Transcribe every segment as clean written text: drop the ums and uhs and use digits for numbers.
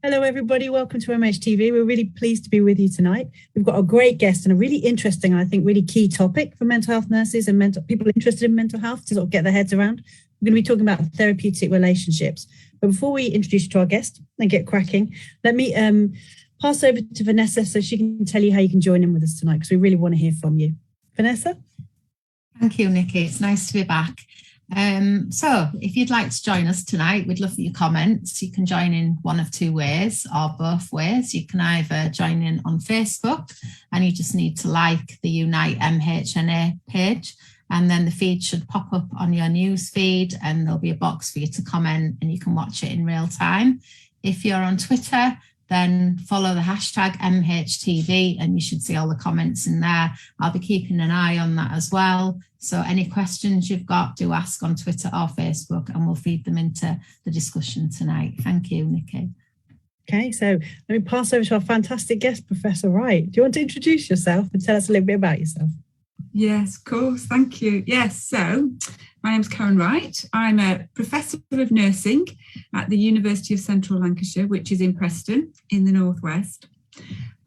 Hello, everybody. Welcome to MHTV. We're really pleased to be with you tonight. We've got a great guest and a really interesting, I think, really key topic for mental health nurses and people interested in mental health to sort of get their heads around. We're going to be talking about therapeutic relationships. But before we introduce you to our guest and get cracking, let me pass over to Vanessa so she can tell you how you can join in with us tonight, because we really want to hear from you. Vanessa? Thank you, Nicky. It's nice to be back. So if you'd like to join us tonight, we'd love your comments. You can join in one of two ways or both ways. You can either join in on Facebook, and you just need to like the Unite MHNA page, and then the feed should pop up on your news feed and there'll be a box for you to comment and you can watch it in real time. If you're on Twitter, then follow the hashtag MHTV and you should see all the comments in there. I'll be keeping an eye on that as well. So any questions you've got, do ask on Twitter or Facebook and we'll feed them into the discussion tonight. Thank you, Nicky. Okay, so let me pass over to our fantastic guest, Professor Wright. Do you want to introduce yourself and tell us a little bit about yourself? Yes, of course. Thank you. Yes, so my name's Karen Wright. I'm a Professor of Nursing at the University of Central Lancashire, which is in Preston in the Northwest.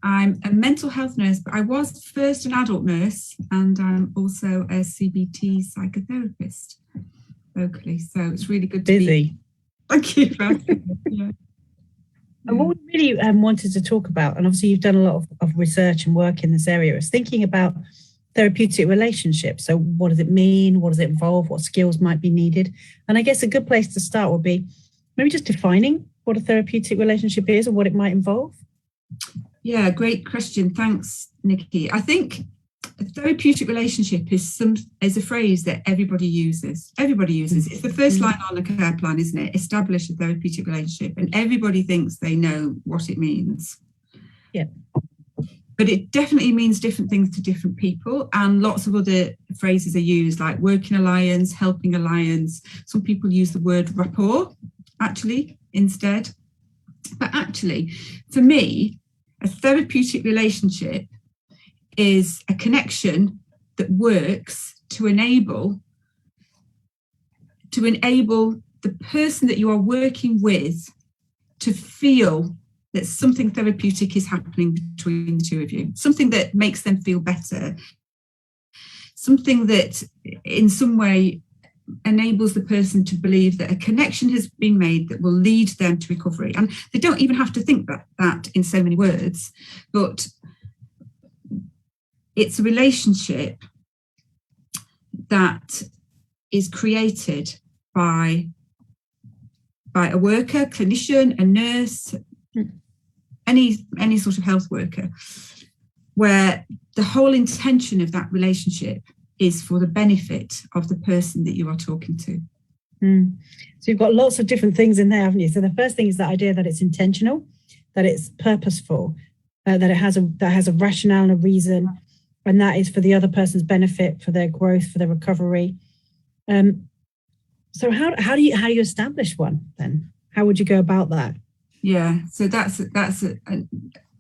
I'm a mental health nurse, but I was first an adult nurse, and I'm also a CBT psychotherapist locally. So it's really good to be. Thank you for asking. Yeah. And what we really wanted to talk about, and obviously you've done a lot of research and work in this area, is thinking about therapeutic relationships. So what does it mean? What does it involve? What skills might be needed? And I guess a good place to start would be maybe just defining what a therapeutic relationship is and what it might involve. Yeah, great question. Thanks, Nicky. I think a therapeutic relationship is a phrase that everybody uses. It's the first line on a care plan, isn't it? Establish a therapeutic relationship, and everybody thinks they know what it means. Yeah. But it definitely means different things to different people, and lots of other phrases are used, like working alliance, helping alliance. Some people use the word rapport, actually, instead. But actually, for me, a therapeutic relationship is a connection that works to enable the person that you are working with to feel that something therapeutic is happening between the two of you, something that makes them feel better, something that in some way enables the person to believe that a connection has been made that will lead them to recovery. And they don't even have to think that in so many words, but it's a relationship that is created by a worker, clinician, a nurse, any sort of health worker, where the whole intention of that relationship is for the benefit of the person that you are talking to. So you've got lots of different things in there, haven't you? So the first thing is the idea that it's intentional, that it's purposeful, that it has a rationale and a reason, and that is for the other person's benefit, for their growth, for their recovery. So how do you establish one then? How would you go about that? Yeah, so that's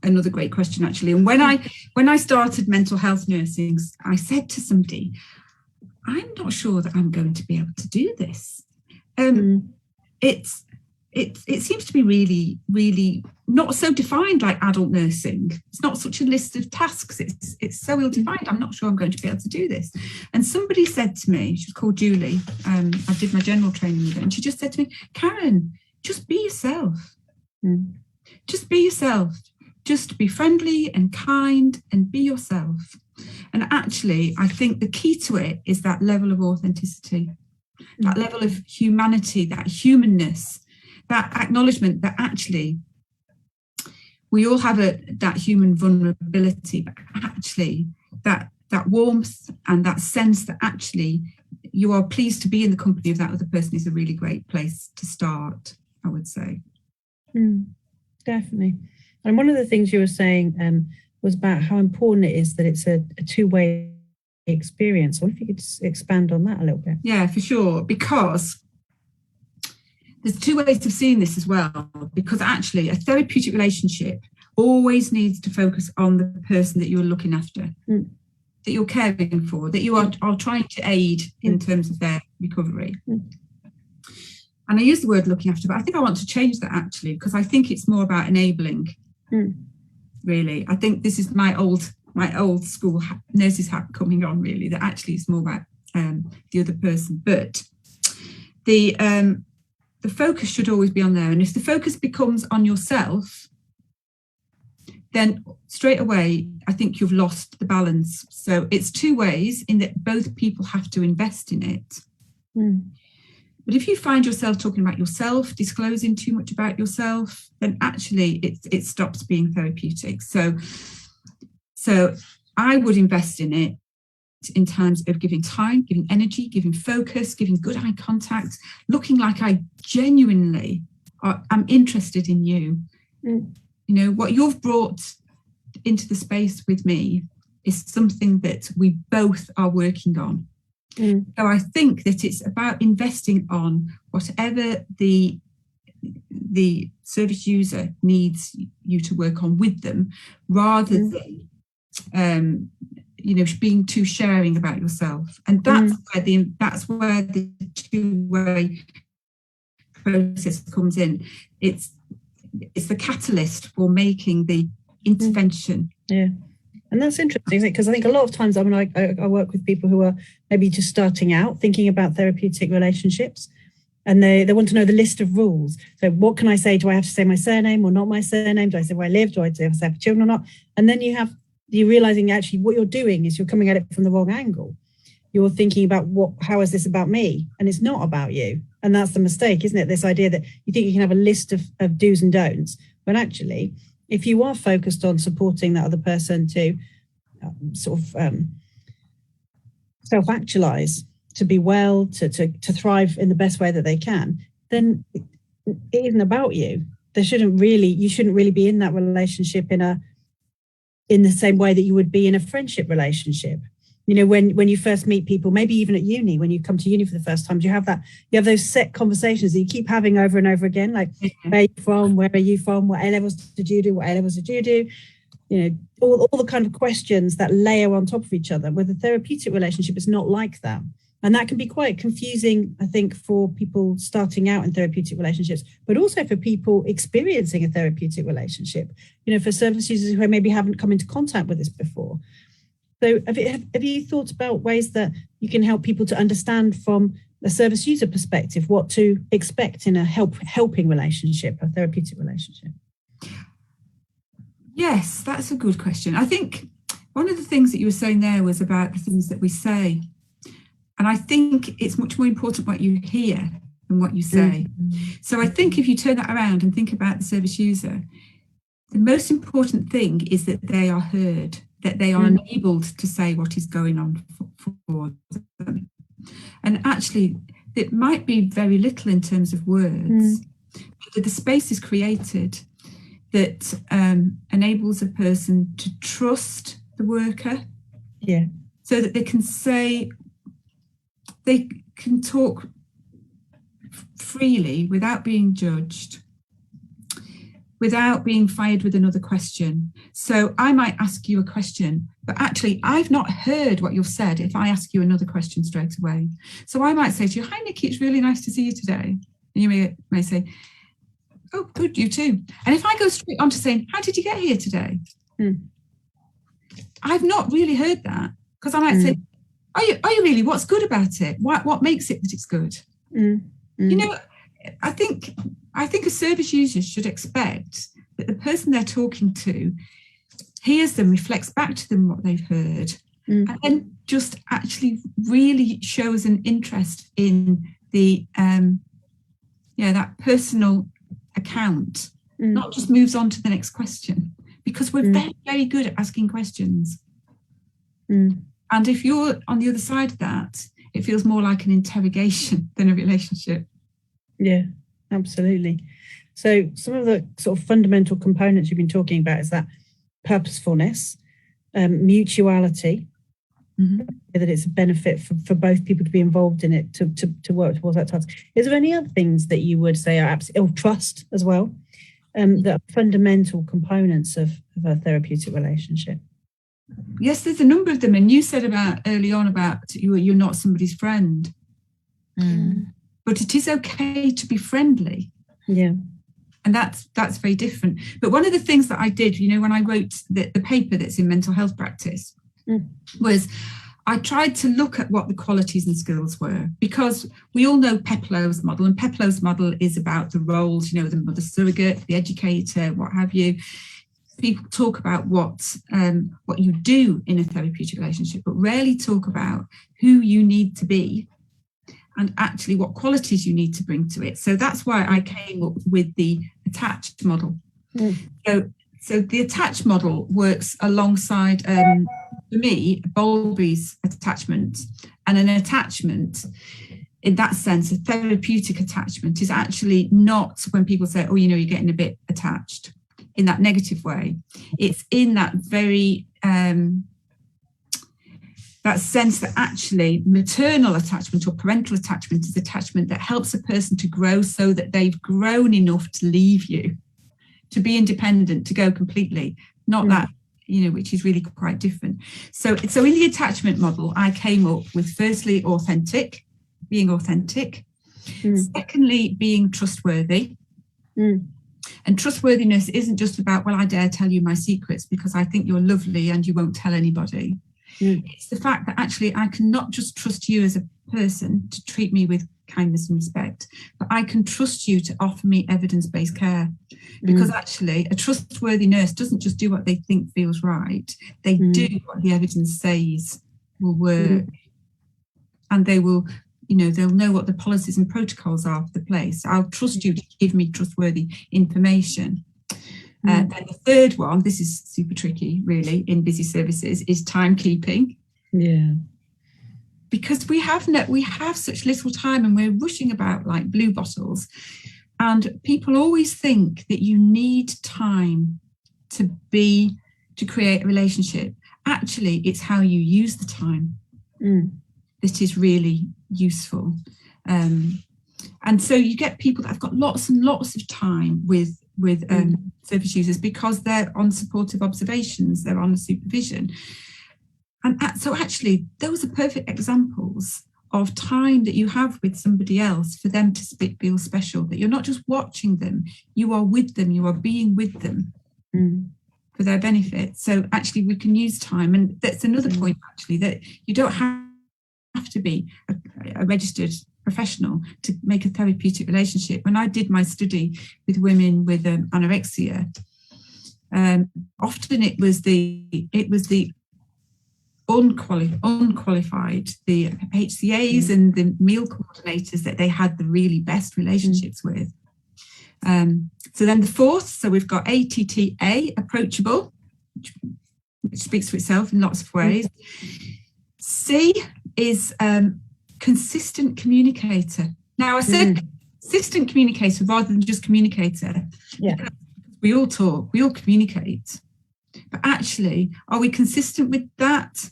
another great question, actually. And when I started mental health nursing, I said to somebody, I'm not sure that I'm going to be able to do this. It seems to be really, really not so defined like adult nursing. It's not such a list of tasks. It's so ill-defined. I'm not sure I'm going to be able to do this. And somebody said to me, she was called Julie, I did my general training with her, and she just said to me, Karen, just be yourself. Just be yourself. Just be friendly and kind and be yourself. And actually, I think the key to it is that level of authenticity, that level of humanity, that humanness, that acknowledgement that actually we all have that human vulnerability, but actually that warmth and that sense that actually you are pleased to be in the company of that other person is a really great place to start, I would say. Definitely. And one of the things you were saying was about how important it is that it's a two-way experience. I wonder if you could just expand on that a little bit. Yeah, for sure. Because there's two ways of seeing this as well. Because actually a therapeutic relationship always needs to focus on the person that you're looking after, that you're caring for, that you are trying to aid in terms of their recovery. And I use the word looking after, but I think I want to change that actually, because I think it's more about enabling. Really, I think this is my old school nurses hat coming on. Really, that actually it's more about the other person, but the focus should always be on there. And if the focus becomes on yourself, then straight away, I think you've lost the balance. So it's two ways in that both people have to invest in it. But if you find yourself talking about yourself, disclosing too much about yourself, then actually it stops being therapeutic. So I would invest in it in terms of giving time, giving energy, giving focus, giving good eye contact, looking like I genuinely am interested in you. You know, what you've brought into the space with me is something that we both are working on. So I think that it's about investing on whatever the service user needs you to work on with them, rather than being too sharing about yourself. And that's where the two-way process comes in. It's the catalyst for making the intervention. Yeah. And that's interesting, isn't it? Because I think a lot of times, I work with people who are maybe just starting out, thinking about therapeutic relationships, and they want to know the list of rules. So what can I say? Do I have to say my surname or not my surname? Do I say where I live? Do I have to have children or not? And then you're realizing actually what you're doing is you're coming at it from the wrong angle. You're thinking about how is this about me? And it's not about you. And that's the mistake, isn't it? This idea that you think you can have a list of do's and don'ts, when actually, if you are focused on supporting that other person to self-actualize, to be well, to thrive in the best way that they can, then it isn't about you. You shouldn't really be in that relationship in the same way that you would be in a friendship relationship. You know, when you first meet people, maybe even at uni, when you come to uni for the first time, you have those set conversations that you keep having over and over again, like where are you from, where are you from, what A levels did you do, what A levels did you do? You know, all the kind of questions that layer on top of each other. With a therapeutic relationship, it's not like that. And that can be quite confusing, I think, for people starting out in therapeutic relationships, but also for people experiencing a therapeutic relationship, you know, for service users who maybe haven't come into contact with this before. So have you thought about ways that you can help people to understand from a service user perspective what to expect in a helping relationship, a therapeutic relationship? Yes, that's a good question. I think one of the things that you were saying there was about the things that we say. And I think it's much more important what you hear than what you say. So I think if you turn that around and think about the service user, the most important thing is that they are heard, that they are enabled to say what is going on for them. And actually, it might be very little in terms of words, but the space is created that enables a person to trust the worker, so that they can talk freely without being judged, without being fired with another question. So I might ask you a question, but actually I've not heard what you've said if I ask you another question straight away. So I might say to you, "Hi, Nicky, it's really nice to see you today." And you may say, "Oh, good, you too." And if I go straight on to saying, "How did you get here today?" I've not really heard that, because I might say, Are you really? What's good about it? What makes it that it's good? You know, I think a service user should expect that the person they're talking to hears them, reflects back to them what they've heard, and then just actually really shows an interest in the that personal account, not just moves on to the next question, because we're very, very good at asking questions. And if you're on the other side of that, it feels more like an interrogation than a relationship. Yeah, absolutely. So some of the sort of fundamental components you've been talking about is that purposefulness, mutuality, that it's a benefit for both people to be involved in it, to work towards that task. Is there any other things that you would say are absolutely, trust as well, that are fundamental components of a therapeutic relationship? Yes, there's a number of them. And you said early on about you're not somebody's friend. but it is okay to be friendly. Yeah. And that's very different. But one of the things that I did, when I wrote the paper that's in mental health practice, was I tried to look at what the qualities and skills were, because we all know Peplow's model, and Peplow's model is about the roles, the mother surrogate, the educator, what have you. People talk about what you do in a therapeutic relationship, but rarely talk about who you need to be and actually what qualities you need to bring to it. So that's why I came up with the attached model. So the attached model works alongside, for me, Bowlby's attachment. And an attachment, in that sense, a therapeutic attachment, is actually not when people say, oh, you're getting a bit attached, in that negative way. It's in that very that sense that actually maternal attachment or parental attachment is attachment that helps a person to grow so that they've grown enough to leave you, to be independent, to go completely, not that, which is really quite different. So in the attachment model, I came up with, firstly, being authentic. Secondly, being trustworthy. And trustworthiness isn't just about, well, I dare tell you my secrets because I think you're lovely and you won't tell anybody. It's the fact that actually I can not just trust you as a person to treat me with kindness and respect, but I can trust you to offer me evidence-based care. Because actually a trustworthy nurse doesn't just do what they think feels right. They do what the evidence says will work. And they will, they'll know what the policies and protocols are for the place. I'll trust you to give me trustworthy information. Then the third one, this is super tricky, really, in busy services, is timekeeping. Yeah. Because we have such little time and we're rushing about like blue bottles. And people always think that you need time to create a relationship. Actually, it's how you use the time that is really useful. And so you get people that have got lots and lots of time with service users because they're on supportive observations, they're on supervision. And so actually, those are perfect examples of time that you have with somebody else for them to feel special, that you're not just watching them, you are with them, you are being with them for their benefit. So actually, we can use time. And that's another point, actually, that you don't have to be a registered professional to make a therapeutic relationship. When I did my study with women with anorexia, often it was the unqualified, the HCAs and the meal coordinators that they had the really best relationships with. So then the fourth, so we've got ATTA, approachable, which speaks for itself in lots of ways. C is consistent communicator. Now I said consistent communicator rather than just communicator. Yeah. We all talk, we all communicate. But actually, are we consistent with that?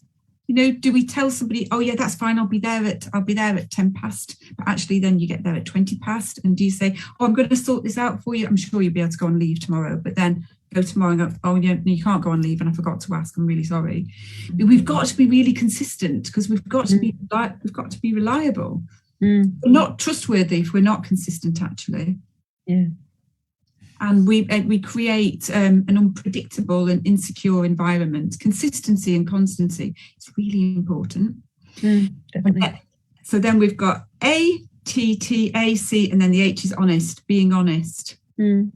Do we tell somebody, oh yeah, that's fine, I'll be there at 10 past, but actually then you get there at 20 past, and do you say, oh, I'm going to sort this out for you, I'm sure you'll be able to go on leave tomorrow, but then go tomorrow and go, oh yeah, you can't go on leave and I forgot to ask, I'm really sorry. We've got to be really consistent because we've got to be reliable. We're not trustworthy if we're not consistent, actually. Yeah. And we create an unpredictable and insecure environment. Consistency and constancy is really important. Definitely. So then we've got A, T, T, A, C, and then the H is honest, being honest. And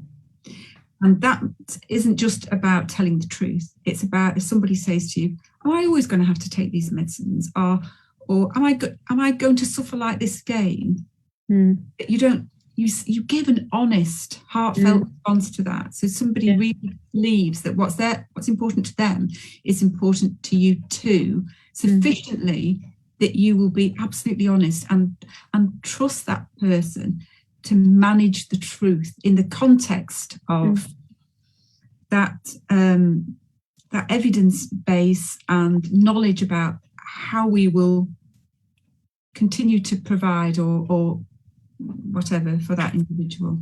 that isn't just about telling the truth. It's about if somebody says to you, am I always going to have to take these medicines? Or am I going to suffer like this again? You give an honest, heartfelt response to that. So somebody really believes that what's important to them is important to you too, sufficiently that you will be absolutely honest and trust that person to manage the truth in the context of that evidence base and knowledge about how we will continue to provide or whatever for that individual.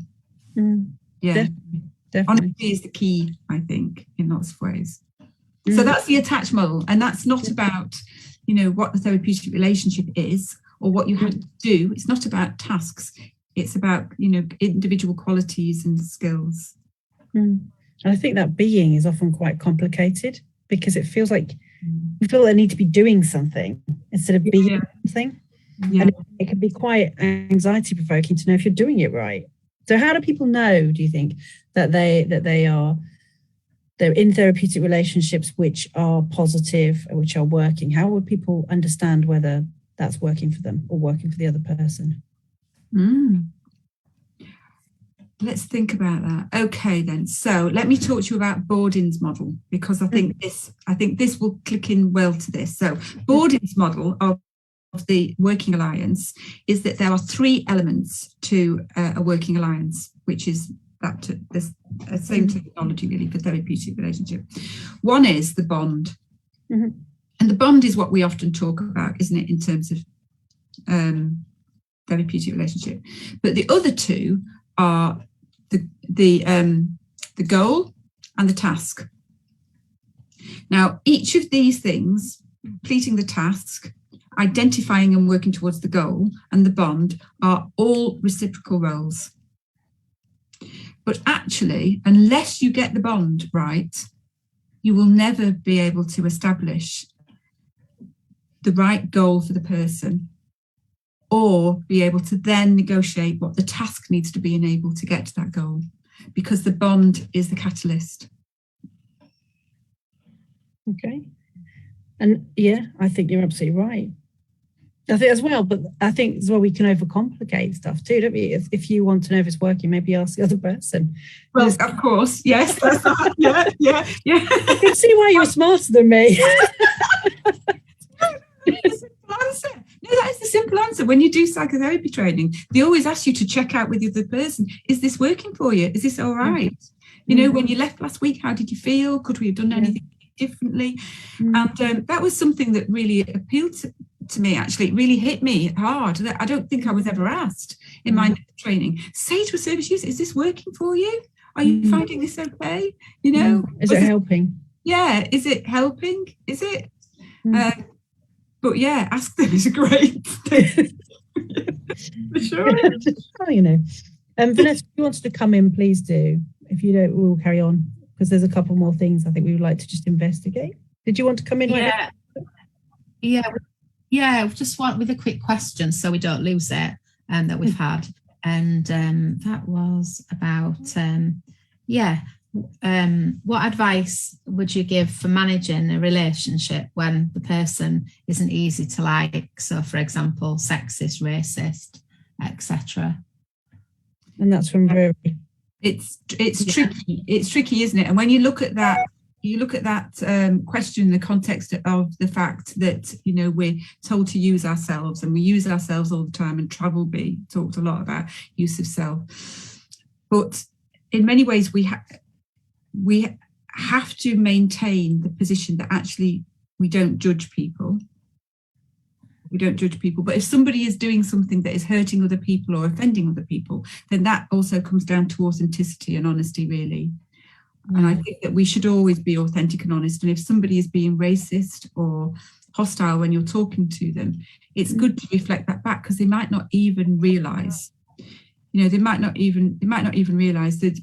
Yeah, definitely. Honesty is the key, I think, in lots of ways. So that's the attached model, and that's not about what the therapeutic relationship is or what you have to do. It's not about tasks. It's about, individual qualities and skills. And I think that being is often quite complicated because it feels like you feel they need to be doing something instead of being something. Yeah. And it can be quite anxiety provoking to know if you're doing it right. So how do people know, do you think, that they're in therapeutic relationships which are positive, which are working? How would people understand whether that's working for them or working for the other person? Let's think about that. Okay, then. So let me talk to you about Bourdin's model, because I think this will click in well to this. So Bourdin's model of the working alliance is that there are three elements to a working alliance, which is the same terminology really for therapeutic relationship. One is the bond. And the bond is what we often talk about, isn't it, in terms of therapeutic relationship. But the other two are the goal and the task. Now, each of these things, completing the task, identifying and working towards the goal, and the bond, are all reciprocal roles. But actually, unless you get the bond right, you will never be able to establish the right goal for the person, or be able to then negotiate what the task needs to be enabled to get to that goal, because the bond is the catalyst. Okay. And yeah, I think you're absolutely right. I think as well, but I think as well we can overcomplicate stuff too, don't we? If you want to know if it's working, maybe ask the other person. Well, of course, yes. That's yeah. I can see why you're smarter than me. No, that is the simple answer. When you do psychotherapy training, they always ask you to check out with the other person. Is this working for you? Is this all right? When you left last week, how did you feel? Could we have done anything differently? And that was something that really appealed to me, actually. It really hit me hard. I don't think I was ever asked in my training. Say to a service user, is this working for you? Are you finding this okay? Is it helping? Yeah, is it helping? Is it? But yeah, ask them is a great thing. For sure. Vanessa, if you wanted to come in, please do. If you don't, we'll carry on, because there's a couple more things I think we would like to just investigate. Did you want to come in? Yeah, just want with a quick question so we don't lose it that we've had. And that was about, what advice would you give for managing a relationship when the person isn't easy to like? So, for example, sexist, racist, etc. And that's from Gary. It's tricky. It's tricky, isn't it? And when you look at that, question in the context of the fact that we're told to use ourselves, and we use ourselves all the time. And Travel B talked a lot about use of self, but in many ways we have to maintain the position that actually we don't judge people. But if somebody is doing something that is hurting other people or offending other people, then that also comes down to authenticity and honesty, really. And I think that we should always be authentic and honest. And if somebody is being racist or hostile when you're talking to them, it's good to reflect that back, because they might not even realise. They might not even realise that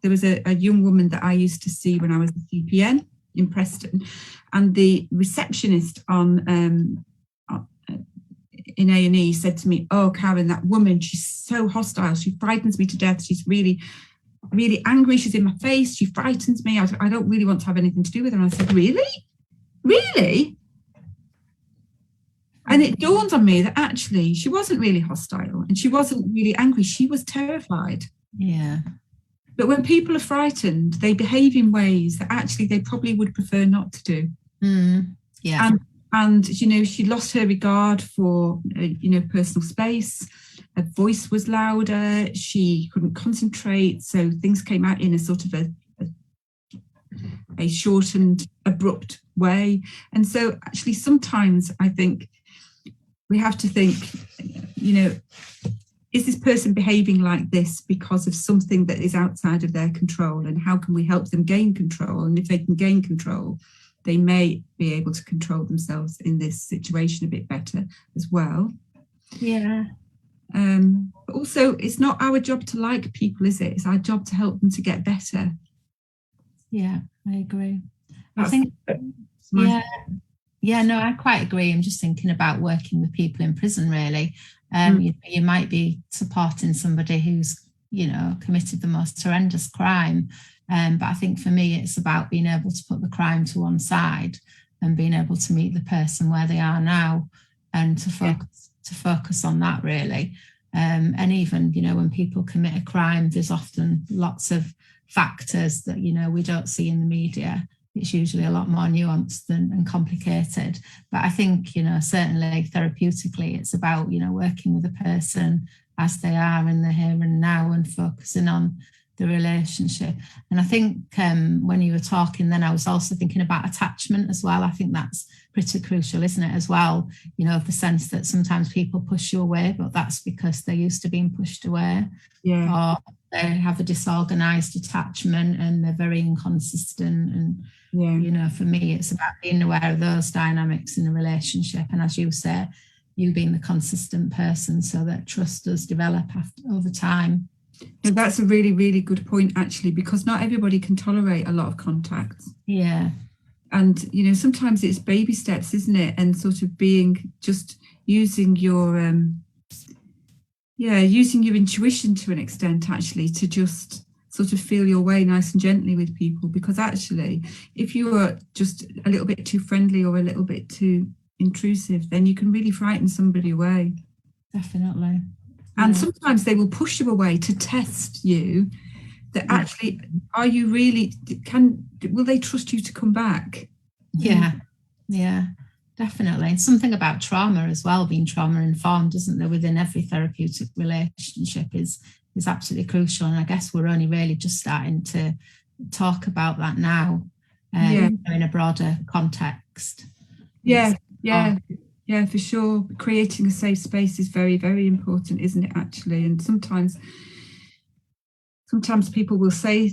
there was a young woman that I used to see when I was a CPN in Preston, and the receptionist in A&E said to me, "Oh, Karen, that woman, she's so hostile. She frightens me to death. She's really, really angry. She's in my face. She frightens me. I don't really want to have anything to do with her." And I said, "Really? Really?" And it dawned on me that actually she wasn't really hostile and she wasn't really angry. She was terrified. Yeah. But when people are frightened, they behave in ways that actually they probably would prefer not to do. Yeah. And she lost her regard for, personal space. Her voice was louder. She couldn't concentrate. So things came out in a sort of a shortened, abrupt way. And so actually sometimes I think we have to think, is this person behaving like this because of something that is outside of their control? And how can we help them gain control? And if they can gain control, they may be able to control themselves in this situation a bit better as well. Yeah. But also, it's not our job to like people, is it? It's our job to help them to get better. Yeah, I agree. That's, I think, no, I quite agree. I'm just thinking about working with people in prison, really. You might be supporting somebody who's, committed the most horrendous crime. But I think for me, it's about being able to put the crime to one side and being able to meet the person where they are now and to focus on that, really. And even, when people commit a crime, there's often lots of factors that, we don't see in the media. It's usually a lot more nuanced and complicated. But I think, certainly therapeutically, it's about, working with a person as they are in the here and now and focusing on the relationship. And I think when you were talking then, I was also thinking about attachment as well. I think that's pretty crucial, isn't it, as well? The sense that sometimes people push you away, but that's because they're used to being pushed away. Yeah. Or they have a disorganized attachment and they're very inconsistent. And, for me, it's about being aware of those dynamics in a relationship. And as you say, you being the consistent person so that trust does develop over time. And that's a really, really good point, actually, because not everybody can tolerate a lot of contact. Yeah. And, sometimes it's baby steps, isn't it? And sort of using your intuition to an extent, actually, to just sort of feel your way nice and gently with people. Because actually, if you are just a little bit too friendly or a little bit too intrusive, then you can really frighten somebody away. Definitely. And sometimes they will push you away to test you that actually, are you really, will they trust you to come back? Yeah, definitely. Something about trauma as well, being trauma informed, isn't there, within every therapeutic relationship is absolutely crucial. And I guess we're only really just starting to talk about that now in a broader context. Yeah, for sure. Creating a safe space is very, very important, isn't it, actually? And sometimes people will say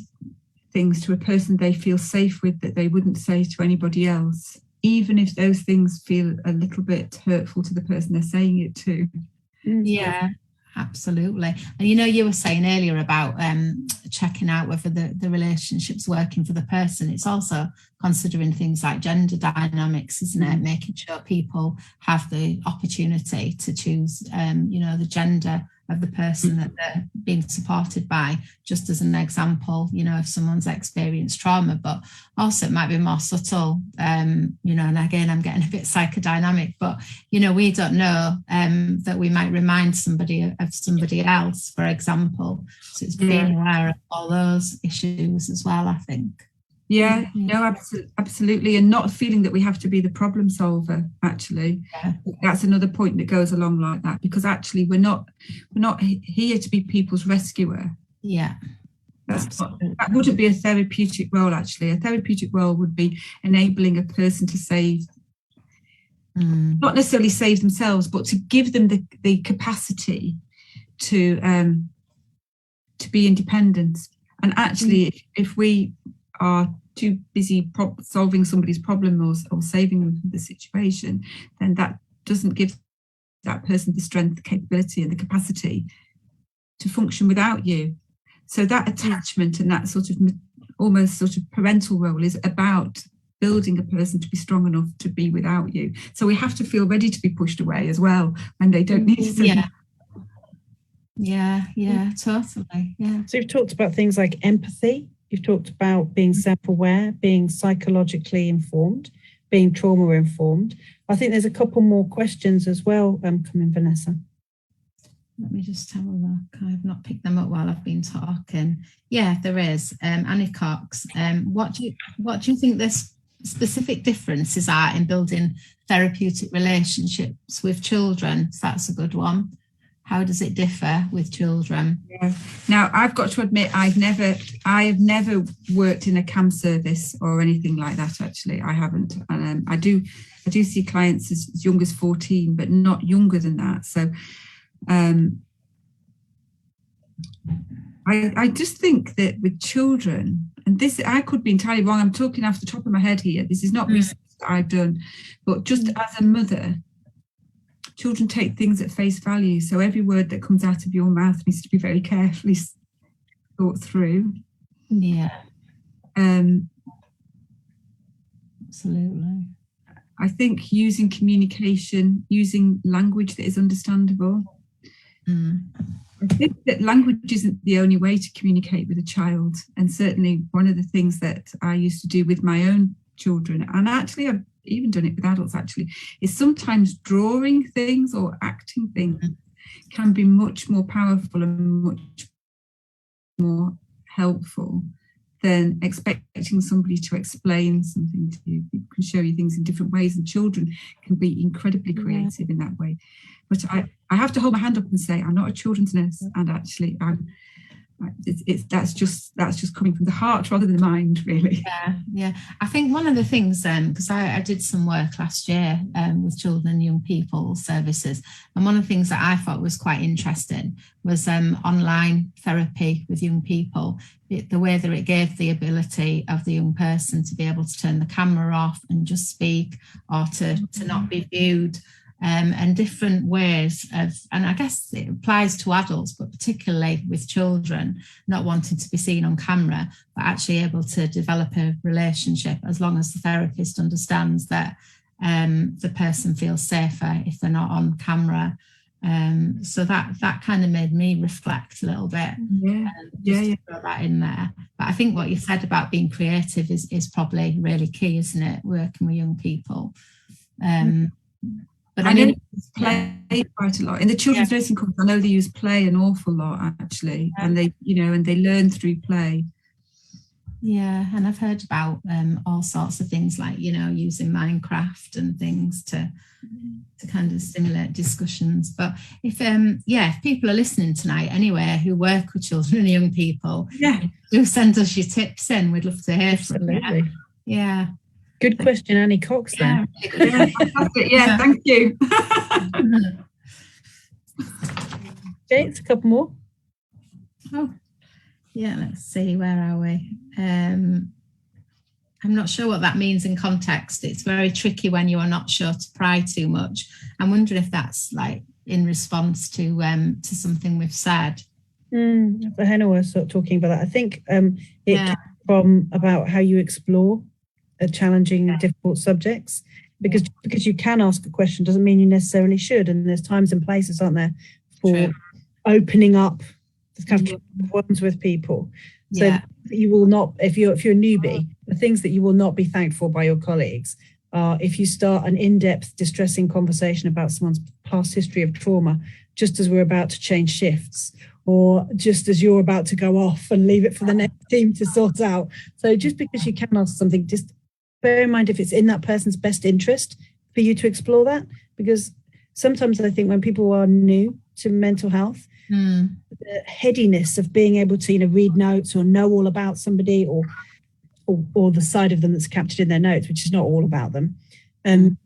things to a person they feel safe with that they wouldn't say to anybody else, even if those things feel a little bit hurtful to the person they're saying it to. Yeah, absolutely. And you were saying earlier about checking out whether the relationship's working for the person. It's also considering things like gender dynamics, isn't it? Making sure people have the opportunity to choose, the gender of the person that they're being supported by, just as an example, if someone's experienced trauma, but also it might be more subtle, and again, I'm getting a bit psychodynamic, but, we don't know that we might remind somebody of somebody else, for example. So it's being aware of all those issues as well, I think. Yeah, no, absolutely. And not feeling that we have to be the problem solver, actually. Yeah. That's another point that goes along like that, because actually we're not here to be people's rescuer. Yeah. That wouldn't be a therapeutic role, actually. A therapeutic role would be enabling a person to save, not necessarily save themselves, but to give them the capacity to be independent. And actually, if we are too busy solving somebody's problem or saving them from the situation, then that doesn't give that person the strength, the capability and the capacity to function without you. So that attachment and that sort of almost sort of parental role is about building a person to be strong enough to be without you. So we have to feel ready to be pushed away as well when they don't need to. Yeah, totally. Yeah. So you've talked about things like empathy. You've talked about being self-aware, being psychologically informed, being trauma-informed. I think there's a couple more questions as well coming, Vanessa. Let me just have a look. I've not picked them up while I've been talking. Yeah, there is. Annie Cox, what do you think the specific differences are in building therapeutic relationships with children? So that's a good one. How does it differ with children? Yeah. Now, I've got to admit, I have never worked in a CAM service or anything like that. Actually, I haven't. And I do see clients as young as 14, but not younger than that. So, I just think that with children, and this, I could be entirely wrong, I'm talking off the top of my head here, this is not research that I've done, but just as a mother, children take things at face value. So every word that comes out of your mouth needs to be very carefully thought through. Yeah. Absolutely. I think using communication, using language that is understandable. I think that language isn't the only way to communicate with a child. And certainly one of the things that I used to do with my own children, and actually I've even done it with adults actually, is sometimes drawing things or acting things can be much more powerful and much more helpful than expecting somebody to explain something to you. People can show you things in different ways, and children can be incredibly creative in that way. But I have to hold my hand up and say, I'm not a children's nurse, and actually that's just coming from the heart rather than the mind, really. Yeah. I think one of the things, because I did some work last year with children and young people services, and one of the things that I thought was quite interesting was online therapy with young people. The way that it gave the ability of the young person to be able to turn the camera off and just speak, or to not be viewed. And different ways of, and I guess it applies to adults, but particularly with children, not wanting to be seen on camera, but actually able to develop a relationship as long as the therapist understands that the person feels safer if they're not on camera. So that kind of made me reflect a little bit. To throw that in there. But I think what you said about being creative is probably really key, isn't it? Working with young people. But I mean, play quite a lot in the children's nursing course. I know they use play an awful lot actually, and they learn through play. Yeah, and I've heard about all sorts of things like using Minecraft and things to kind of stimulate discussions. But if people are listening tonight anyway who work with children and young people, do send us your tips in. We'd love to hear from you. Yeah. Good question, Annie Cox, then. Yeah, thank you. James, a couple more. Oh, yeah, let's see, where are we? I'm not sure what that means in context. It's very tricky when you are not sure to pry too much. I'm wondering if that's like in response to something we've said. Hannah was sort of talking about that. I think it came from about how you explore challenging, difficult subjects, because you can ask a question doesn't mean you necessarily should, and there's times and places, aren't there, for opening up this kind of ones with people. So you will not, if you're a newbie, the things that you will not be thanked for by your colleagues are if you start an in-depth, distressing conversation about someone's past history of trauma just as we're about to change shifts, or just as you're about to go off and leave it for the next team to sort out. So just because you can ask something, just bear in mind if it's in that person's best interest for you to explore that, because sometimes I think when people are new to mental health, the headiness of being able to read notes or know all about somebody or the side of them that's captured in their notes, which is not all about them,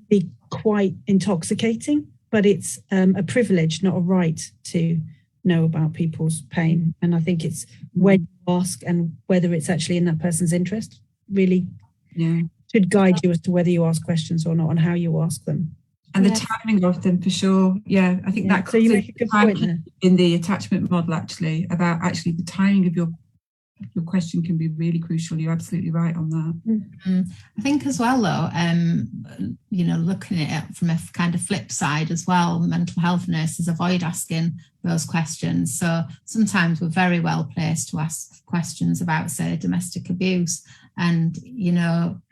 be quite intoxicating. But it's a privilege, not a right, to know about people's pain. And I think it's when you ask and whether it's actually in that person's interest really should guide you as to whether you ask questions or not and how you ask them. And the timing of them, for sure. Yeah, I think that. So you make a good point there. In the attachment model, actually, about actually the timing of your question can be really crucial. You're absolutely right on that. I think as well, though, looking at it from a kind of flip side as well, mental health nurses avoid asking those questions. So sometimes we're very well placed to ask questions about, say, domestic abuse. And,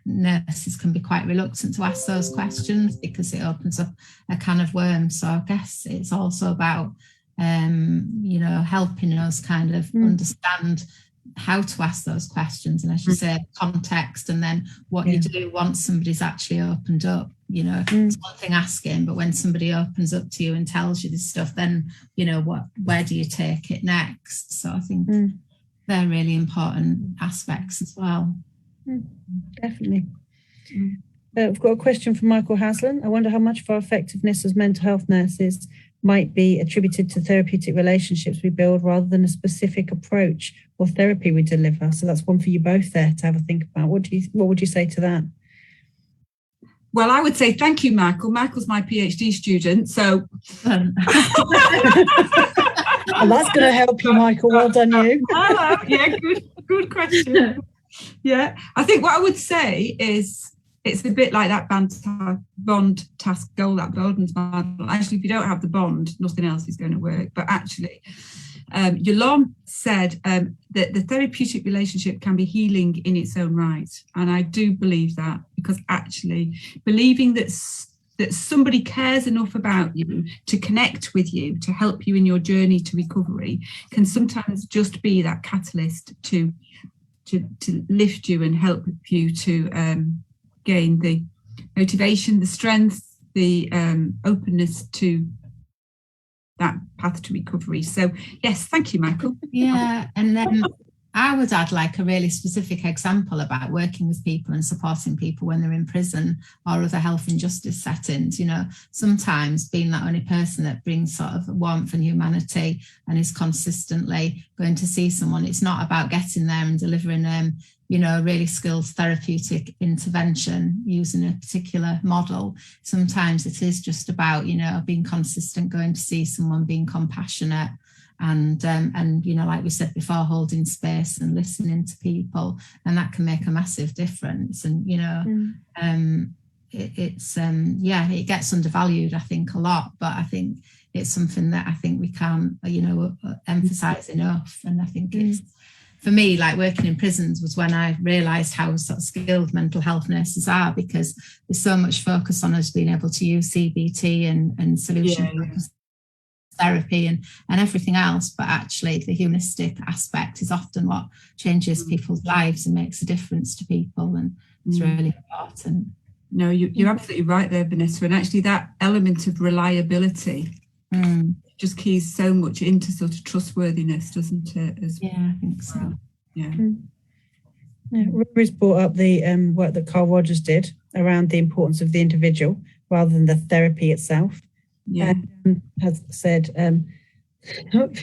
nurses can be quite reluctant to ask those questions because it opens up a can of worms. So I guess it's also about, helping us kind of understand how to ask those questions. And as you say, context, and then what you do once somebody's actually opened up. It's one thing asking, but when somebody opens up to you and tells you this stuff, then, where do you take it next? So I think they're really important aspects as well. Definitely. I've got a question from Michael Haslam. I wonder how much of our effectiveness as mental health nurses might be attributed to therapeutic relationships we build rather than a specific approach or therapy we deliver. So that's one for you both there to have a think about. What would you say to that? Well, I would say thank you, Michael. Michael's my PhD student, so well, that's going to help you, Michael. Well done, you. Hello. Yeah, good question. Yeah, I think what I would say is it's a bit like that bond, task, goal, that Boden's model. Actually, if you don't have the bond, nothing else is going to work. But actually, Yolom said that the therapeutic relationship can be healing in its own right. And I do believe that, because actually believing that somebody cares enough about you to connect with you, to help you in your journey to recovery, can sometimes just be that catalyst to lift you and help you to gain the motivation, the strength, the openness to that path to recovery. So yes, thank you, Michael. Yeah, and then I would add like a really specific example about working with people and supporting people when they're in prison or other health and justice settings. You know, sometimes being that only person that brings sort of warmth and humanity and is consistently going to see someone, it's not about getting there and delivering you know, a really skilled therapeutic intervention using a particular model. Sometimes it is just about, you know, being consistent, going to see someone, being compassionate, and you know, like we said before, holding space and listening to people, and that can make a massive difference. And you know, it gets undervalued, I think, a lot, but I think it's something that I think we can't, you know, emphasize enough. And I think it's, for me, like working in prisons was when I realised how sort of skilled mental health nurses are, because there's so much focus on us being able to use CBT and solution therapy and everything else, but actually the humanistic aspect is often what changes people's lives and makes a difference to people, and it's really important. No, you're absolutely right there, Vanessa, and actually that element of reliability just keys so much into sort of trustworthiness, doesn't it? I think so. Rory's brought up the work that Carl Rogers did around the importance of the individual rather than the therapy itself. And has said,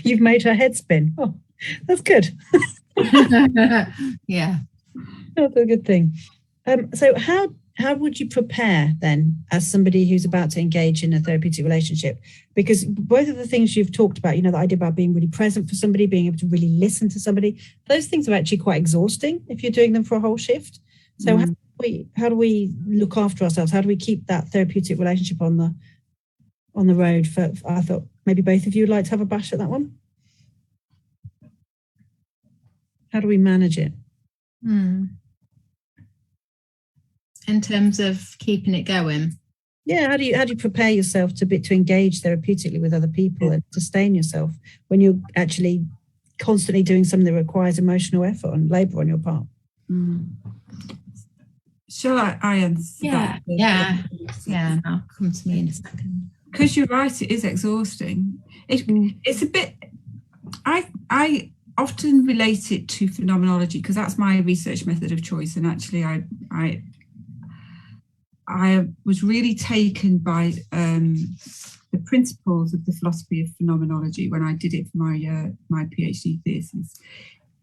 you've made her head spin. Oh, that's good. Yeah. That's a good thing. So how would you prepare then as somebody who's about to engage in a therapeutic relationship? Because both of the things you've talked about, you know, the idea about being really present for somebody, being able to really listen to somebody, those things are actually quite exhausting if you're doing them for a whole shift. So how do we look after ourselves? How do we keep that therapeutic relationship on the road? I thought maybe both of you would like to have a bash at that one. How do we manage it? In terms of keeping it going? Yeah, how do you prepare yourself to engage therapeutically with other people and sustain yourself when you're actually constantly doing something that requires emotional effort and labour on your part? Shall I answer that? Yeah, I'll come to me in a second. Because you're right, it is exhausting. It's a bit, I often relate it to phenomenology, because that's my research method of choice. And actually I was really taken by the principles of the philosophy of phenomenology when I did it for my PhD thesis,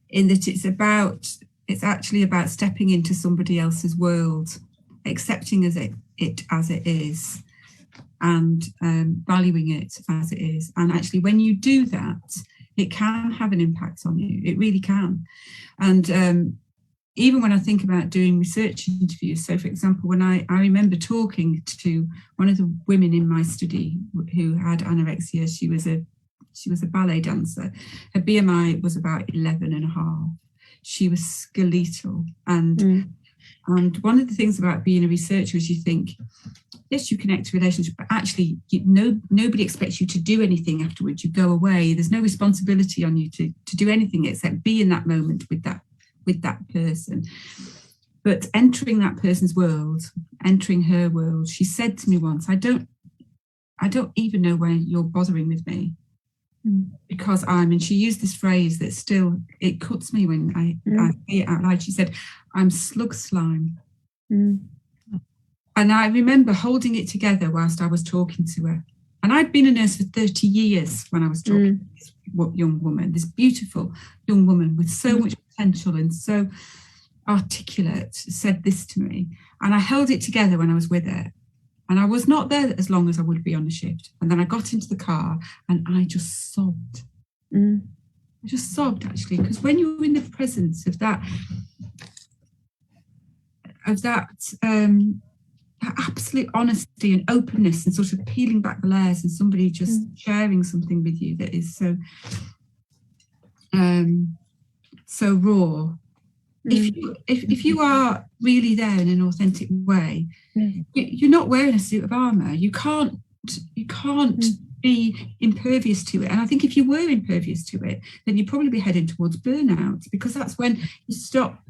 in that it's actually about stepping into somebody else's world, accepting it as it is, and valuing it as it is. And actually, when you do that, it can have an impact on you. It really can. And even when I think about doing research interviews, so for example, when I remember talking to one of the women in my study who had anorexia, she was a ballet dancer. Her BMI was about 11.5. She was skeletal. And one of the things about being a researcher is you think, yes, you connect to relationships, but actually nobody expects you to do anything afterwards. You go away. There's no responsibility on you to do anything except be in that moment with that person. But entering that person's world, entering her world, she said to me once, I don't even know why you're bothering with me, because and she used this phrase that still, it cuts me when I say it out loud. She said, I'm slug slime. And I remember holding it together whilst I was talking to her. And I'd been a nurse for 30 years when I was talking to this young woman, this beautiful young woman with so much potential and so articulate, said this to me. And I held it together when I was with her. And I was not there as long as I would be on the shift. And then I got into the car and I just sobbed. I just sobbed, actually, because when you're in the presence of that absolute honesty and openness and sort of peeling back the layers and somebody just sharing something with you that is so so raw. If you are really there in an authentic way, you're not wearing a suit of armor. You can't be impervious to it. And I think if you were impervious to it, then you'd probably be heading towards burnout, because that's when you stop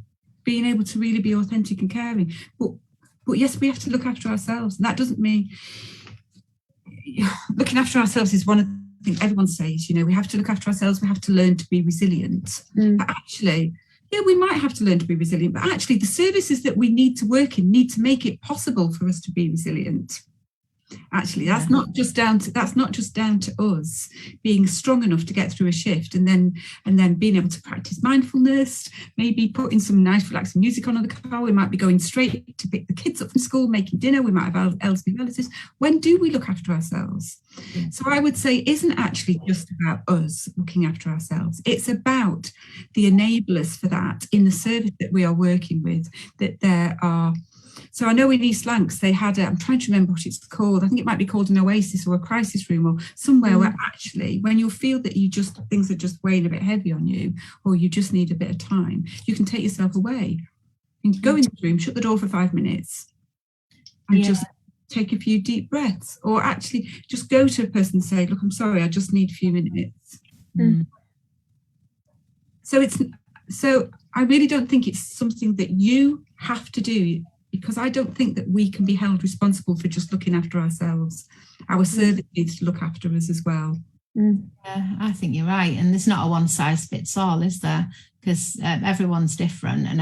being able to really be authentic and caring. But yes, we have to look after ourselves. And that doesn't mean looking after ourselves is one of the things everyone says, we have to look after ourselves. We have to learn to be resilient. But actually, yeah, we might have to learn to be resilient, but actually the services that we need to work in need to make it possible for us to be resilient. Actually, that's not just down to us being strong enough to get through a shift and then being able to practice mindfulness, maybe putting some nice relaxing music on the car. We might be going straight to pick the kids up from school, making dinner. We might have elderly relatives. When do we look after ourselves? So I would say it isn't actually just about us looking after ourselves. It's about the enablers for that in the service that we are working with, that there are. So I know in East Lancs they had I'm trying to remember what it's called. I think it might be called an oasis or a crisis room or somewhere where actually when you feel that things are just weighing a bit heavy on you, or you just need a bit of time, you can take yourself away and go in the room, shut the door for 5 minutes and just take a few deep breaths, or actually just go to a person and say, look, I'm sorry, I just need a few minutes. So I really don't think it's something that you have to do, because I don't think that we can be held responsible for just looking after ourselves. Our service needs to look after us as well. Yeah, I think you're right. And there's not a one size fits all, is there? Because everyone's different, and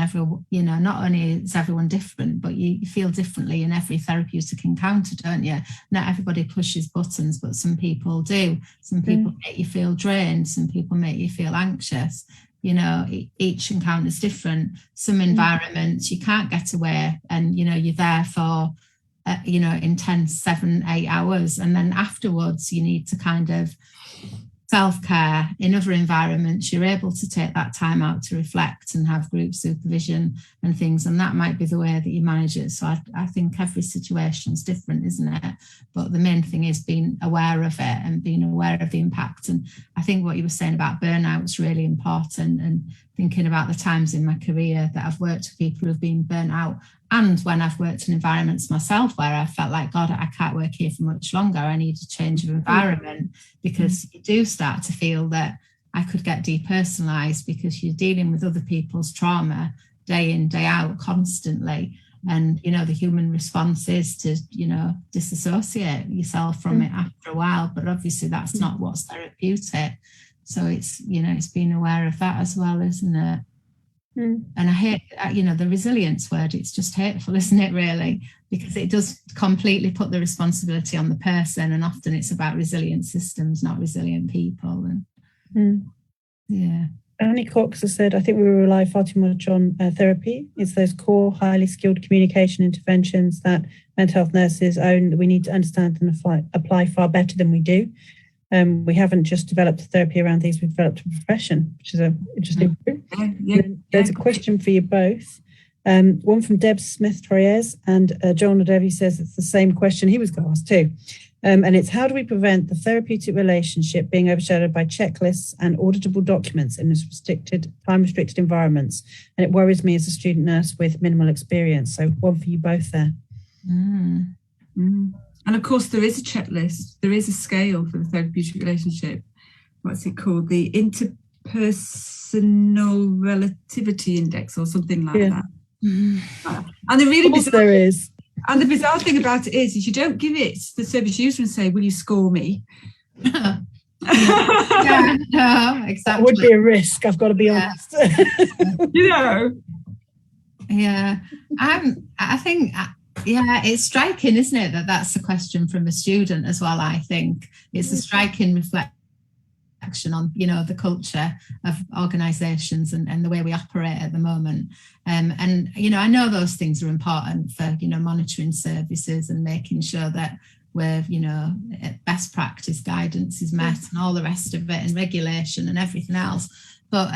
not only is everyone different, but you feel differently in every therapeutic encounter, don't you? Not everybody pushes buttons, but some people do. Some people make you feel drained. Some people make you feel anxious. Each encounter is different. Some environments you can't get away, and you're there for intense 7-8 hours, and then afterwards you need to kind of self-care. In other environments you're able to take that time out to reflect and have group supervision and things, and that might be the way that you manage it. So I think every situation is different, isn't it? But the main thing is being aware of it and being aware of the impact. And I think what you were saying about burnout is really important, and thinking about the times in my career that I've worked with people who've been burnt out, and when I've worked in environments myself where I felt like, God, I can't work here for much longer, I need a change of environment, because you do start to feel that I could get depersonalized, because you're dealing with other people's trauma day in, day out, constantly. And, the human response is to, disassociate yourself from it after a while, but obviously that's not what's therapeutic. So it's, it's being aware of that as well, isn't it? And I hate, the resilience word. It's just hateful, isn't it, really? Because it does completely put the responsibility on the person, and often it's about resilient systems, not resilient people. And Annie Cox has said, I think we rely far too much on therapy. It's those core, highly skilled communication interventions that mental health nurses own that we need to understand and apply far better than we do. We haven't just developed therapy around these, we've developed a profession, which is an interesting point. There's a question for you both. One from Deb Smith-Troyes, and John Odevi says it's the same question he was going to ask too. And it's, how do we prevent the therapeutic relationship being overshadowed by checklists and auditable documents in this time-restricted environments? And it worries me as a student nurse with minimal experience. So one for you both there. And of course, there is a checklist. There is a scale for the therapeutic relationship. What's it called? The interpersonal relativity index or something like that. And the really the bizarre thing about it is you don't give it to the service user and say, will you score me? No, exactly. That would be a risk, I've got to be honest. Yeah. I think Yeah, it's striking, isn't it, that that's a question from a student as well. I think it's a striking reflection on, you know, the culture of organisations and the way we operate at the moment. And, you know, I know those things are important for, you know, monitoring services and making sure that we're, you know, best practice guidance is met and all the rest of it, and regulation and everything else. But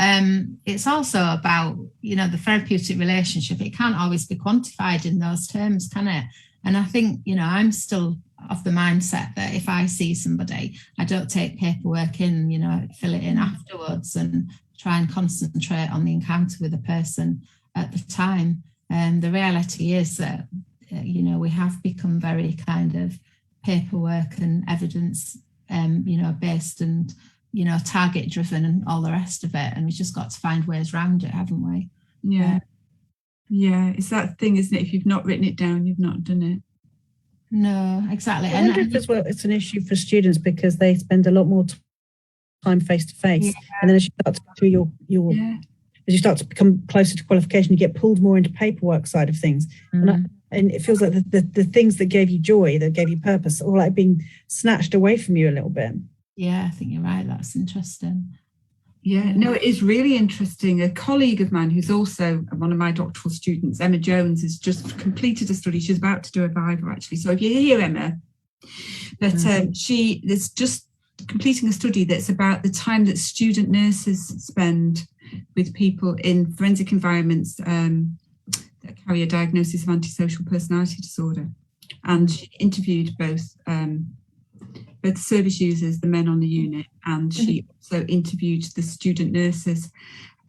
it's also about, you know, the therapeutic relationship. It can't always be quantified in those terms, can it? And I think, you know, I'm still of the mindset that if I see somebody, I don't take paperwork in, you know, fill it in afterwards and try and concentrate on the encounter with the person at the time. And the reality is that, you know, we have become very kind of paperwork and evidence, you know, based and, you know, target driven and all the rest of it. And we've just got to find ways around it, haven't we? Yeah. Yeah. It's that thing, isn't it? If you've not written it down, you've not done it. No, exactly. I wonder if as well it's an issue for students because they spend a lot more time face to face. And then as you start to do your as you start to become closer to qualification, you get pulled more into paperwork side of things. And it feels like the things that gave you joy, that gave you purpose, are like being snatched away from you a little bit. Yeah, I think you're right. That's interesting. Yeah, no, it is really interesting. A colleague of mine who's also one of my doctoral students, Emma Jones, has just completed a study. She's about to do a Viva, actually. So if you hear Emma, but she is just completing a study that's about the time that student nurses spend with people in forensic environments that carry a diagnosis of antisocial personality disorder. And she interviewed both service users, the men on the unit, and she also interviewed the student nurses.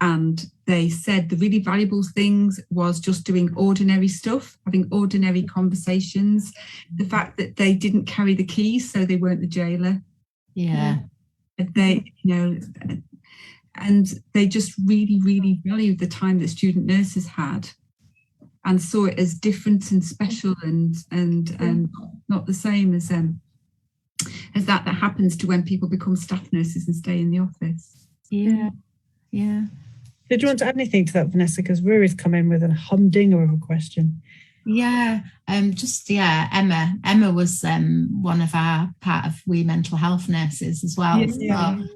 And they said the really valuable things was just doing ordinary stuff, having ordinary conversations, the fact that they didn't carry the keys, so they weren't the jailer. Yeah. They, you know, and they just really, really valued the time that student nurses had and saw it as different and special and not the same as that happens to when people become staff nurses and stay in the office. Yeah. Did you want to add anything to that, Vanessa? Because Rory's come in with a humdinger of a question. Yeah, Emma was one of our part of We Mental Health Nurses as well. So,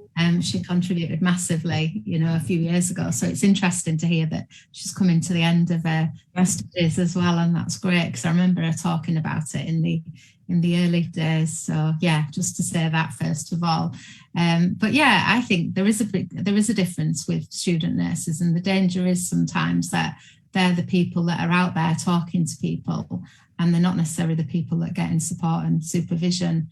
she contributed massively, you know, a few years ago. So it's interesting to hear that she's coming to the end of her studies as well, and that's great because I remember her talking about it in the early days. So yeah, just to say that first of all. But yeah, I think there is a difference with student nurses, and the danger is sometimes that they're the people that are out there talking to people, and they're not necessarily the people that get in support and supervision.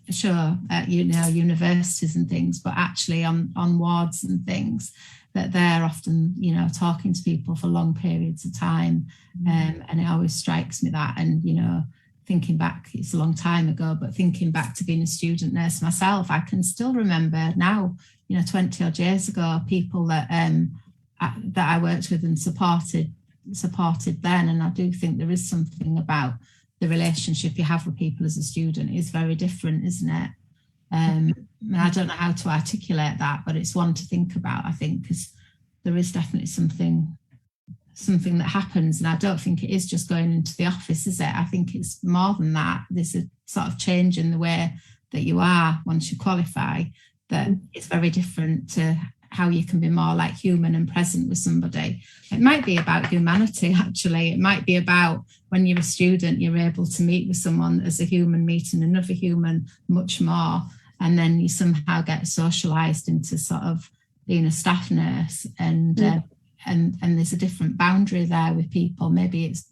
Sure, at universities and things, but actually on wards and things, that they're often, you know, talking to people for long periods of time. And it always strikes me that, and, you know, thinking back, it's a long time ago, but thinking back to being a student nurse myself, I can still remember now, you know, 20 odd years ago, people that I worked with and supported then. And I do think there is something about the relationship you have with people as a student is very different, isn't it? And I don't know how to articulate that, but it's one to think about, I think, because there is definitely something that happens. And I don't think it is just going into the office, is it? I think it's more than that. There's a sort of change in the way that you are once you qualify, that it's very different to how you can be more like human and present with somebody. It might be about humanity, actually. It might be about when you're a student, you're able to meet with someone as a human meeting another human much more. And then you somehow get socialized into sort of being a staff nurse, and there's a different boundary there with people. Maybe it's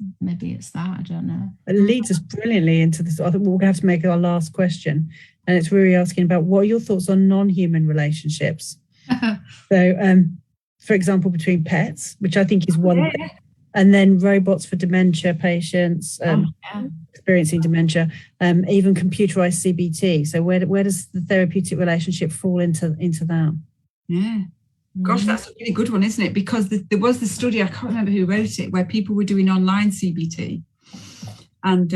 that, I don't know. It leads us brilliantly into this. I think we're going to have to make our last question. And it's really asking about what are your thoughts on non-human relationships? So, for example, between pets, which I think is one thing, and then robots for dementia patients, experiencing dementia, even computerized CBT. So where does the therapeutic relationship fall into that? Yeah. Gosh, that's a really good one, isn't it? Because there was the study, I can't remember who wrote it, where people were doing online CBT, and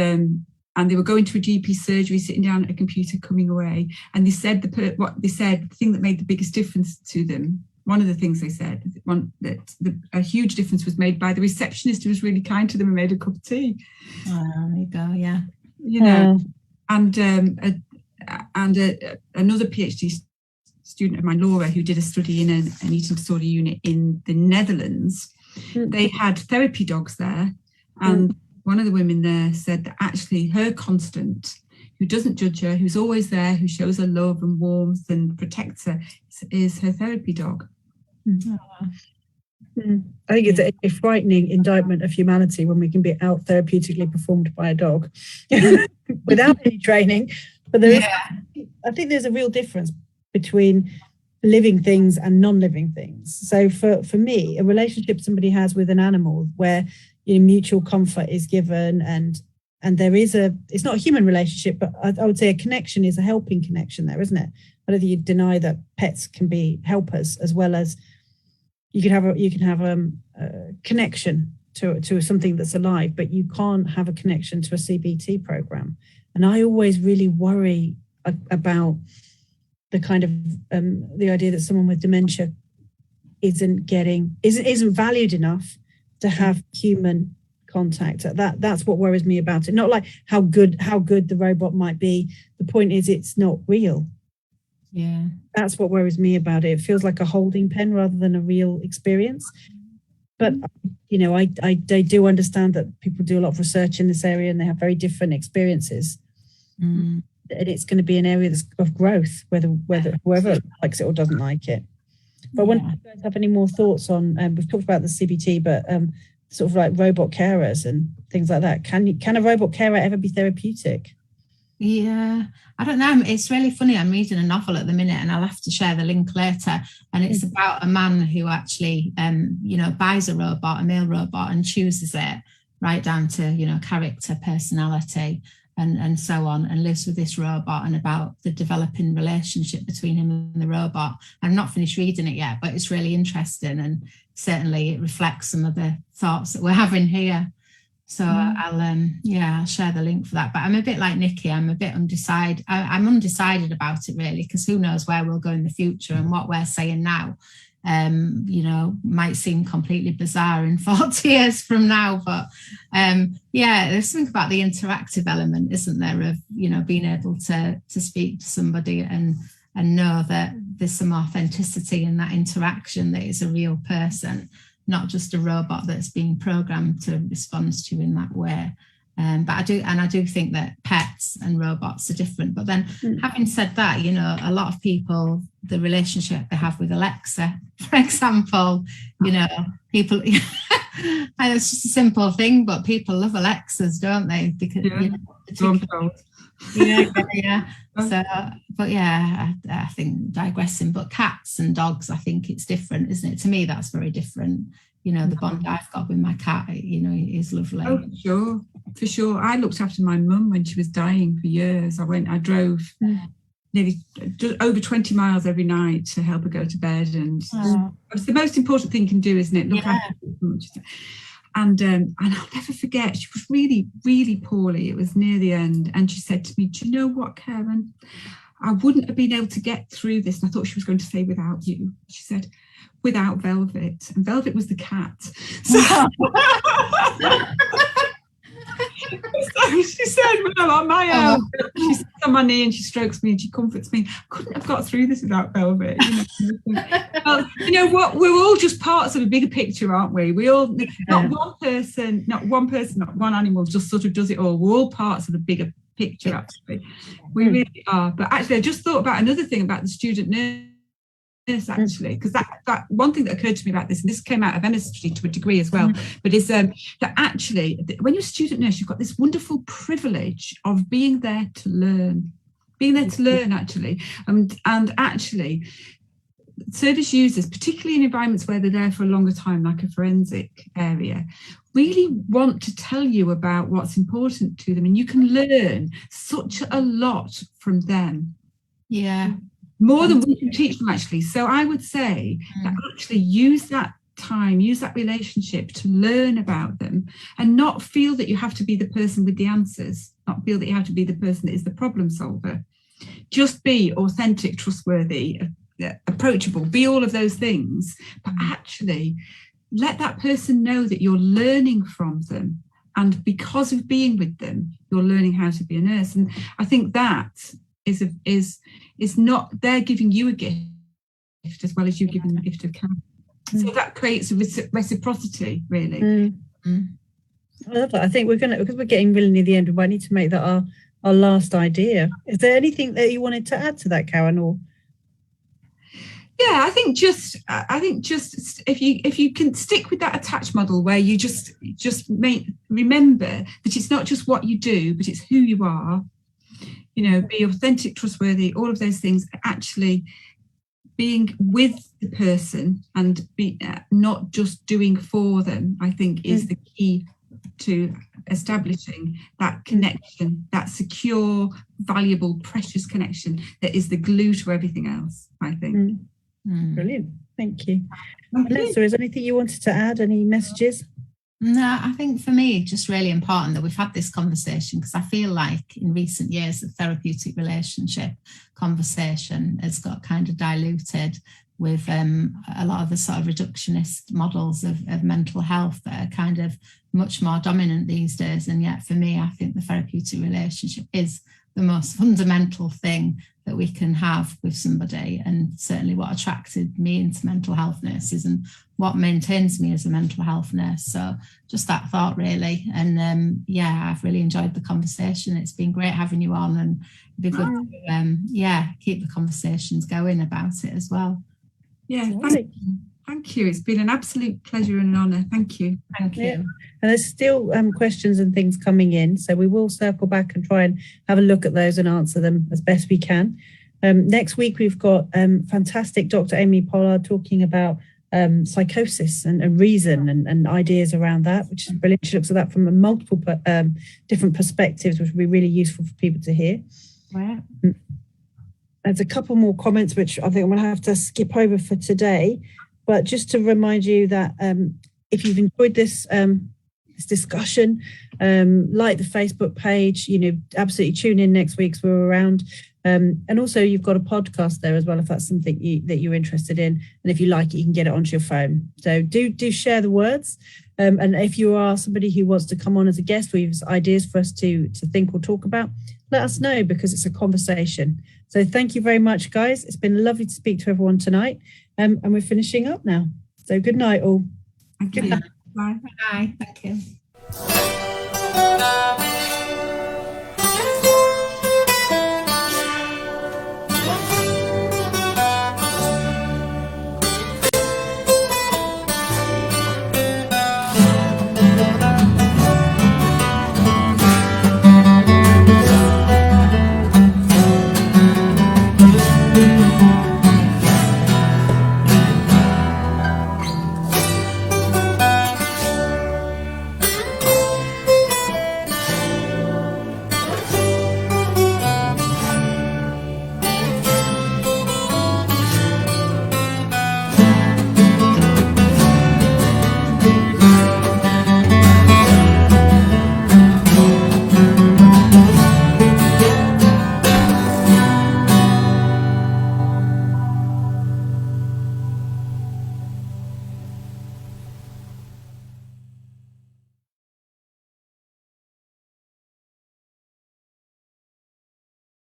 they were going to a GP surgery, sitting down at a computer, coming away, and they said the thing that made the biggest difference to them one of the things they said, a huge difference was made by the receptionist who was really kind to them and made a cup of tea. Oh, there you go, yeah. You know, and another PhD student of mine, Laura, who did a study in an eating disorder unit in the Netherlands, they had therapy dogs there, and one of the women there said that actually her constant, who doesn't judge her, who's always there, who shows her love and warmth and protects her, is her therapy dog. I think it's a frightening indictment of humanity when we can be out therapeutically performed by a dog without any training. But there is, I think there's a real difference between living things and non-living things. So for me, a relationship somebody has with an animal where mutual comfort is given and there is it's not a human relationship, but I would say a connection is a helping connection there, isn't it? I don't think you deny that pets can be helpers as well as you can have a connection to something that's alive, but you can't have a connection to a CBT program. And I always really worry about the kind of the idea that someone with dementia isn't valued enough to have human contact. That's what worries me about it. Not like how good the robot might be. The point is it's not real. Yeah, that's what worries me about it. It feels like a holding pen rather than a real experience. But I do understand that people do a lot of research in this area and they have very different experiences. And it's going to be an area of growth, whether whoever likes it or doesn't like it. But I wonder if you guys have any more thoughts on. We've talked about the CBT, but sort of like robot carers and things like that. Can a robot carer ever be therapeutic? Yeah, I don't know. It's really funny. I'm reading a novel at the minute and I'll have to share the link later. And it's about a man who actually, buys a male robot and chooses it right down to, character, personality and so on, and lives with this robot and about the developing relationship between him and the robot. I'm not finished reading it yet, but it's really interesting. And certainly it reflects some of the thoughts that we're having here. So I'll share the link for that. But I'm a bit like Nicky. I'm a bit undecided. I'm undecided about it really, because who knows where we'll go in the future, and what we're saying now, might seem completely bizarre in 40 years from now. But there's something about the interactive element, isn't there, of being able to speak to somebody and know that there's some authenticity in that interaction, that is a real person, not just a robot that's being programmed to respond to you in that way. But I do think that pets and robots are different. But then having said that, a lot of people, the relationship they have with Alexa, for example, people, and it's just a simple thing, but people love Alexas, don't they? Because, So, but I think digressing, but cats and dogs, I think it's different, isn't it? To me, that's very different. The bond I've got with my cat, is lovely. Oh, for sure. I looked after my mum when she was dying for years. I drove nearly over 20 miles every night to help her go to bed. And it's the most important thing you can do, isn't it? Look after her. And I'll never forget, she was really, really poorly. It was near the end. And she said to me, "Do you know what, Karen? I wouldn't have been able to get through this." And I thought she was going to say "without you." She said, "Without Velvet." And Velvet was the cat. So, so she said, "Well, on my own." She sits on my knee and she strokes me and she comforts me. I couldn't have got through this without Velvet. Well, you know what? We're all just parts of a bigger picture, aren't we? We all, not one person, not one animal just sort of does it all. We're all parts of a bigger picture, actually. We really are. But actually, I just thought about another thing about the student nurse, actually, because that one thing that occurred to me about this, and this came out of Vanessa's study to a degree as well, but is that actually, when you're a student nurse, you've got this wonderful privilege of being there to learn, actually, and actually, service users, particularly in environments where they're there for a longer time, like a forensic area, really want to tell you about what's important to them, and you can learn such a lot from them. Yeah. More than we can teach them, actually. So I would say that actually use that time, use that relationship to learn about them, and not feel that you have to be the person with the answers, not feel that you have to be the person that is the problem solver. Just be authentic, trustworthy, approachable, be all of those things, but actually let that person know that you're learning from them. And because of being with them, you're learning how to be a nurse. And I think that is not, they're giving you a gift as well as you giving the gift of care. So that creates a reciprocity, really. I love that. I think because we're getting really near the end, we might need to make that our last idea. Is there anything that you wanted to add to that, Karen? Or yeah, I think just if you can stick with that attached model where you just remember that it's not just what you do, but it's who you are. You know, be authentic, trustworthy, all of those things. Actually, being with the person and be not just doing for them, I think, is the key to establishing that connection, that secure, valuable, precious connection that is the glue to everything else, I think. Brilliant. Thank you. Vanessa, is there anything you wanted to add? Any messages? No, I think for me, just really important that we've had this conversation, because I feel like in recent years, the therapeutic relationship conversation has got kind of diluted with a lot of the sort of reductionist models of mental health that are kind of much more dominant these days. And yet for me, I think the therapeutic relationship is the most fundamental thing that we can have with somebody, and certainly what attracted me into mental health nurses and what maintains me as a mental health nurse. So just that thought, really. And yeah, I've really enjoyed the conversation. It's been great having you on, and it'd be good to keep the conversations going about it as well. Yeah, thank you. It's been an absolute pleasure and an honour. Thank you. Thank you. Yeah. And there's still questions and things coming in, so we will circle back and try and have a look at those and answer them as best we can. Next week, we've got fantastic Dr. Amy Pollard talking about psychosis and reason and ideas around that, which is brilliant. She looks at that from multiple different perspectives, which will be really useful for people to hear. Wow. There's a couple more comments, which I think I'm going to have to skip over for today. But just to remind you that if you've enjoyed this discussion, like the Facebook page, absolutely tune in next week, so we're around. And also you've got a podcast there as well, if that's something that you're interested in. And if you like it, you can get it onto your phone. So do share the words. And if you are somebody who wants to come on as a guest or you have ideas for us to think or talk about, let us know, because it's a conversation. So thank you very much, guys. It's been lovely to speak to everyone tonight. And we're finishing up now. So good night, all. Thank you. Bye. Bye. Thank you.